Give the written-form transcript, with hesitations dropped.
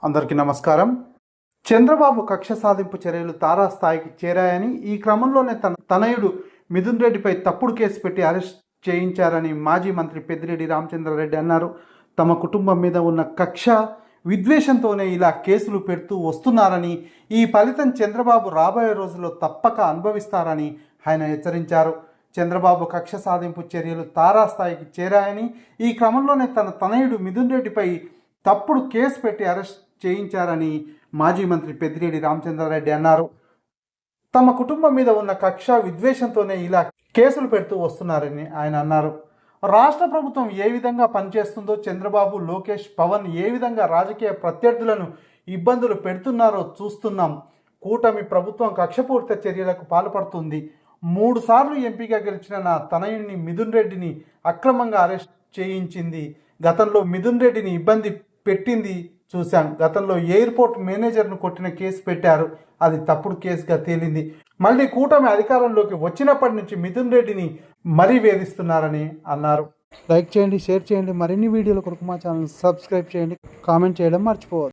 అందరికీ నమస్కారం. చంద్రబాబు కక్ష సాధింపు చర్యలు తారాస్థాయికి చేరాయని, ఈ క్రమంలోనే తనయుడు మిథున్ రెడ్డిపై తప్పుడు కేసు పెట్టి అరెస్ట్ చేయించారని మాజీ మంత్రి పెద్దిరెడ్డి రామచంద్రారెడ్డి అన్నారు. తమ కుటుంబం మీద ఉన్న కక్ష, విద్వేషంతోనే ఇలా కేసులు పెడుతూ వస్తున్నారని, ఈ ఫలితం చంద్రబాబు రాబోయే రోజుల్లో తప్పక అనుభవిస్తారని ఆయన హెచ్చరించారు. చంద్రబాబు కక్ష సాధింపు చర్యలు తారాస్థాయికి చేరాయని, ఈ క్రమంలోనే తనయుడు మిథున్ రెడ్డిపై తప్పుడు కేసు పెట్టి అరెస్ట్ చేయించారని మాజీ మంత్రి పెద్దిరెడ్డి రామచంద్రారెడ్డి అన్నారు. తమ కుటుంబం మీద ఉన్న కక్ష, విద్వేషంతోనే ఇలా కేసులు పెడుతూ వస్తున్నారని ఆయన అన్నారు. రాష్ట్ర ప్రభుత్వం ఏ విధంగా పనిచేస్తుందో, చంద్రబాబు, లోకేష్, పవన్ ఏ విధంగా రాజకీయ ప్రత్యర్థులను ఇబ్బందులు పెడుతున్నారో చూస్తున్నాం. కూటమి ప్రభుత్వం కక్షపూరిత చర్యలకు పాల్పడుతుంది. 3 సార్లు ఎంపీగా గెలిచిన నా తనయుడిని మిథున్ రెడ్డిని అక్రమంగా అరెస్ట్ చేయించింది. గతంలో మిథున్ రెడ్డిని ఇబ్బంది పెట్టింది చూశాం. గతంలో ఎయిర్పోర్ట్ మేనేజర్ను కొట్టిన కేసు పెట్టారు. అది తప్పుడు కేసుగా తేలింది. మళ్ళీ కూటమి అధికారంలోకి వచ్చినప్పటి నుంచి మిథున్ రెడ్డిని మరీ వేధిస్తున్నారని అన్నారు. లైక్ చేయండి, షేర్ చేయండి. మరిన్ని వీడియోల కొరకు మా ఛానల్ సబ్స్క్రైబ్ చేయండి. కామెంట్ చేయడం మర్చిపోవద్దు.